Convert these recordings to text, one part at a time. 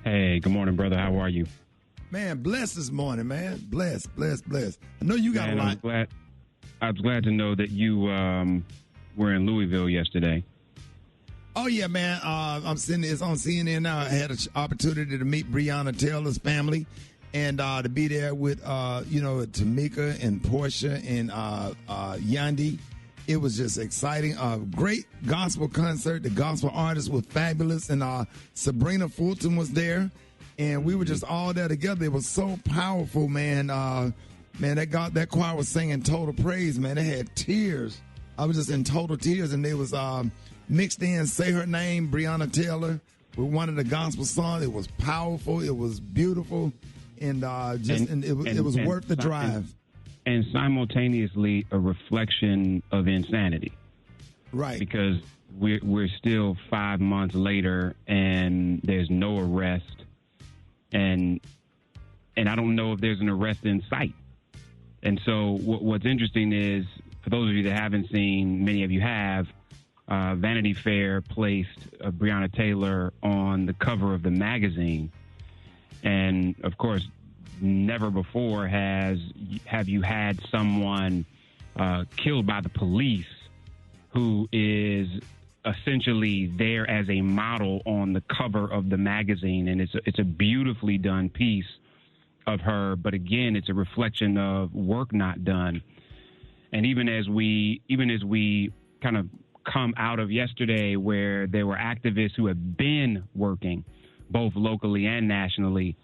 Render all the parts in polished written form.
Hey, good morning, brother. How are you? Man, blessed this morning, man. Blessed. I know you got a lot. I was glad to know that you were in Louisville yesterday. Oh, yeah, man. I'm sitting. It's on CNN now. I had an opportunity to meet Breonna Taylor's family and to be there with, Tamika and Portia and Yandy. It was just exciting. Great gospel concert. The gospel artists were fabulous. And Sabrina Fulton was there. And we were just all there together. It was so powerful, man. That choir was singing total praise, man. They had tears. I was just in total tears. And they was mixed in Say Her Name, Breonna Taylor, with one of the gospel songs. It was powerful. It was beautiful. And it was worth the drive. And simultaneously a reflection of insanity. Right. Because we're still 5 months later and there's no arrest. And I don't know if there's an arrest in sight. And so what's interesting is, for those of you that haven't seen, many of you have, Vanity Fair placed Breonna Taylor on the cover of the magazine. And, of course, never before have you had someone killed by the police who is essentially there as a model on the cover of the magazine. And it's a beautifully done piece of her. But again, it's a reflection of work not done. And even as we kind of come out of yesterday, where there were activists who have been working both locally and nationally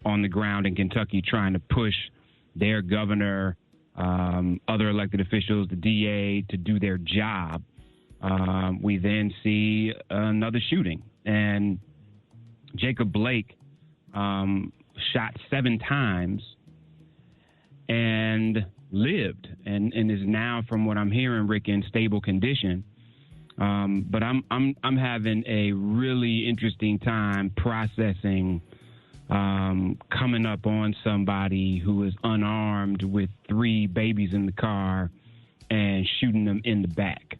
on the ground in Kentucky trying to push their governor, other elected officials, the DA, to do their job, we then see another shooting. And Jacob Blake shot 7 times and lived and is now, from what I'm hearing, Rick, in stable condition. But I'm having a really interesting time processing coming up on somebody who is unarmed with 3 babies in the car and shooting them in the back.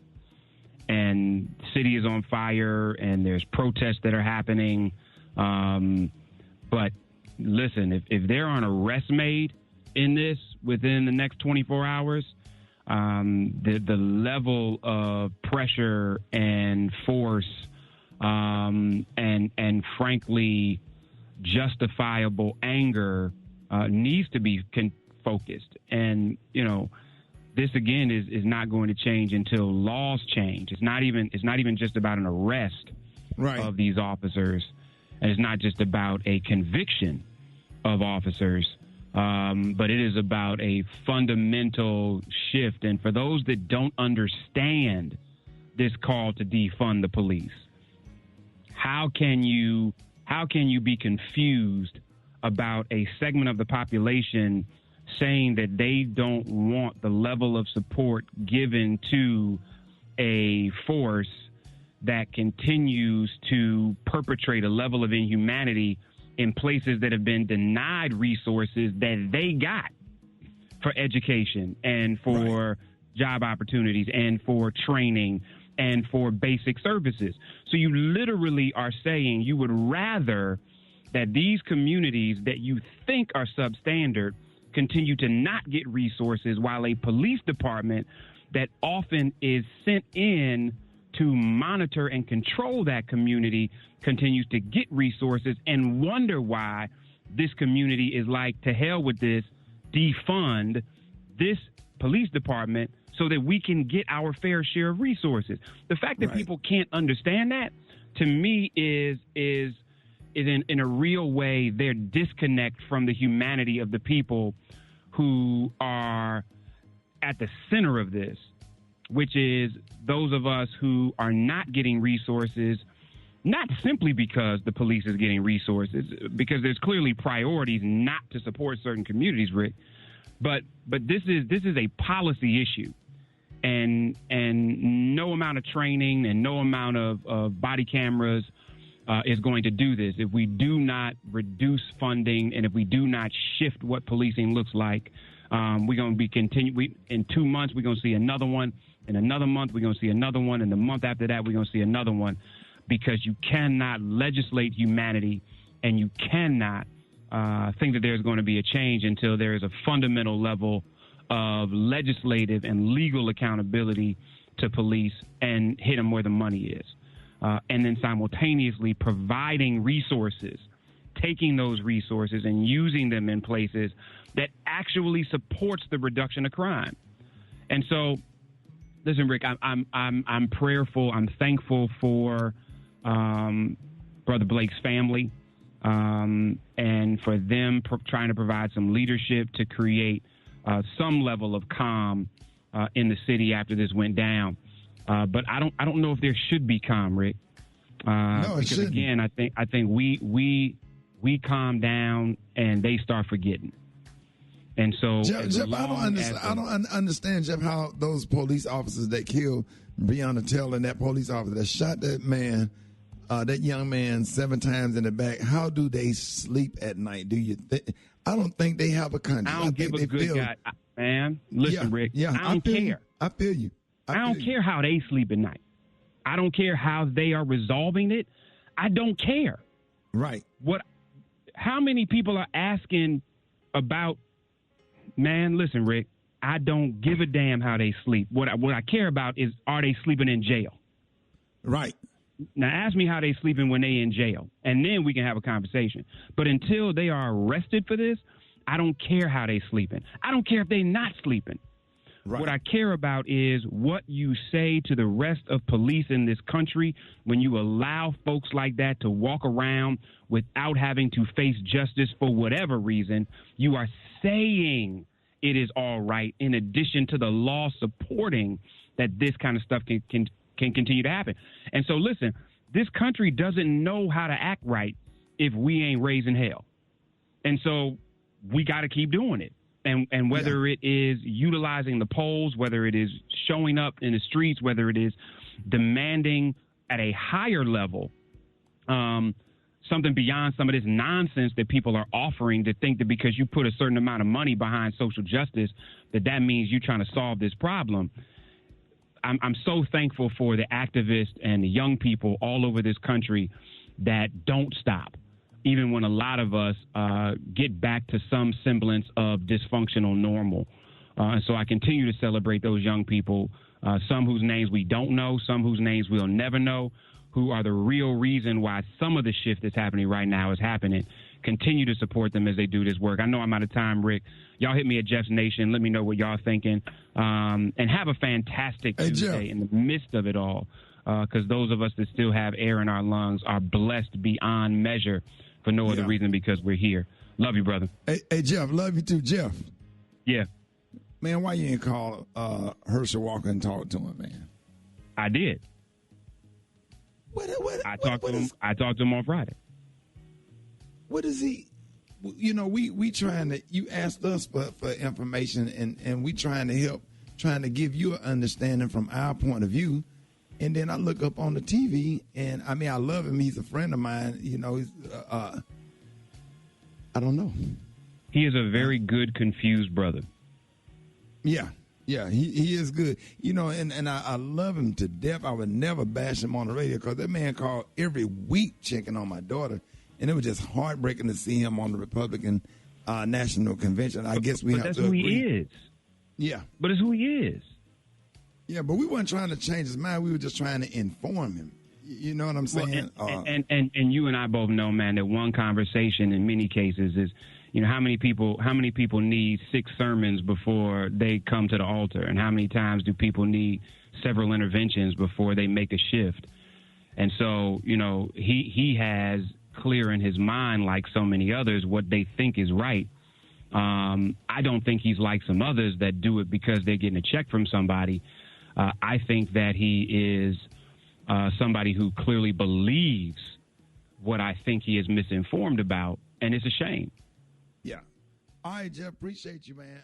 And the city is on fire and there's protests that are happening. But listen, if there aren't arrests made in this within the next 24 hours, the level of pressure and force and frankly justifiable anger needs to be focused. And this again is not going to change until laws change. It's not even just about an arrest of these officers, and it's not just about a conviction of officers, but it is about a fundamental shift. And for those that don't understand this call to defund the police, how can you be confused about a segment of the population saying that they don't want the level of support given to a force that continues to perpetrate a level of inhumanity in places that have been denied resources that they got for education and for job opportunities and for training and for basic services? So you literally are saying you would rather that these communities that you think are substandard continue to not get resources, while a police department that often is sent in to monitor and control that community continues to get resources, and wonder why this community is like, to hell with this, defund this police department so that we can get our fair share of resources. The fact that people can't understand that, to me, is in a real way their disconnect from the humanity of the people who are at the center of this, which is those of us who are not getting resources, not simply because the police is getting resources, because there's clearly priorities not to support certain communities, Rick, but this is a policy issue. And no amount of training and no amount of body cameras is going to do this. If we do not reduce funding and if we do not shift what policing looks like, we're going to be in 2 months, we're going to see another one. In another month, we're going to see another one. And the month after that, we're going to see another one, because you cannot legislate humanity and you cannot think that there's going to be a change until there is a fundamental level of legislative and legal accountability to police and hit them where the money is. And then simultaneously providing resources, taking those resources and using them in places that actually supports the reduction of crime. And so, listen, Rick, I'm prayerful. I'm thankful for Brother Blake's family and for them trying to provide some leadership to create some level of calm in the city after this went down. But I don't know if there should be calm, Rick. No, it because shouldn't. Again, I think we calm down and they start forgetting. And so, Jeff, I don't understand, Jeff, how those police officers that killed Breonna Taylor and that police officer that shot that man, that young man 7 times in the back, how do they sleep at night? I don't think they have a conscience. I don't give a good guy, man. Listen, Rick, I don't care. I feel you. I don't care how they sleep at night. I don't care how they are resolving it. I don't care. Right. How many people are asking about, man, listen, Rick, I don't give a damn how they sleep. What I care about is, are they sleeping in jail? Right. Now, ask me how they sleeping when they in jail, and then we can have a conversation. But until they are arrested for this, I don't care how they sleeping. I don't care if they not sleeping. Right. What I care about is what you say to the rest of police in this country when you allow folks like that to walk around without having to face justice for whatever reason. You are saying it is all right, in addition to the law supporting that this kind of stuff can continue to happen. And so, listen, this country doesn't know how to act right if we ain't raising hell. And so we got to keep doing it. And whether it is utilizing the polls, whether it is showing up in the streets, whether it is demanding at a higher level something beyond some of this nonsense that people are offering, to think that because you put a certain amount of money behind social justice, that means you're trying to solve this problem. I'm so thankful for the activists and the young people all over this country that don't stop, even when a lot of us get back to some semblance of dysfunctional normal. And so I continue to celebrate those young people, some whose names we don't know, some whose names we'll never know, who are the real reason why some of the shift that's happening right now is happening. Continue to support them as they do this work. I know I'm out of time, Rick. Y'all hit me at Jeff's Nation. Let me know what y'all thinking. And have a fantastic Tuesday in the midst of it all, because those of us that still have air in our lungs are blessed beyond measure for no other reason because we're here. Love you, brother. Hey, Jeff, love you too, Jeff. Yeah. Man, why you ain't call Herschel Walker and talk to him, man? I did. I talked to him on Friday. What is he? You know, we trying to. You asked us for information, and we trying to help, trying to give you an understanding from our point of view. And then I look up on the TV, and I mean, I love him. He's a friend of mine. You know, he's I don't know. He is a very good, confused brother. Yeah, he is good. You know, and I love him to death. I would never bash him on the radio, because that man called every week checking on my daughter. And it was just heartbreaking to see him on the Republican National Convention. I guess we have to agree. But that's who he is. Yeah. But it's who he is. Yeah, but we weren't trying to change his mind. We were just trying to inform him. You know what I'm saying? Well, and you and I both know, man, that one conversation in many cases is, you know, how many people need 6 sermons before they come to the altar, and how many times do people need several interventions before they make a shift? And so, you know, he has clear in his mind, like so many others, what they think is right. I don't think he's like some others that do it because they're getting a check from somebody. I think that he is somebody who clearly believes what I think he is misinformed about, and it's a shame. Yeah. All right, Jeff, appreciate you, man.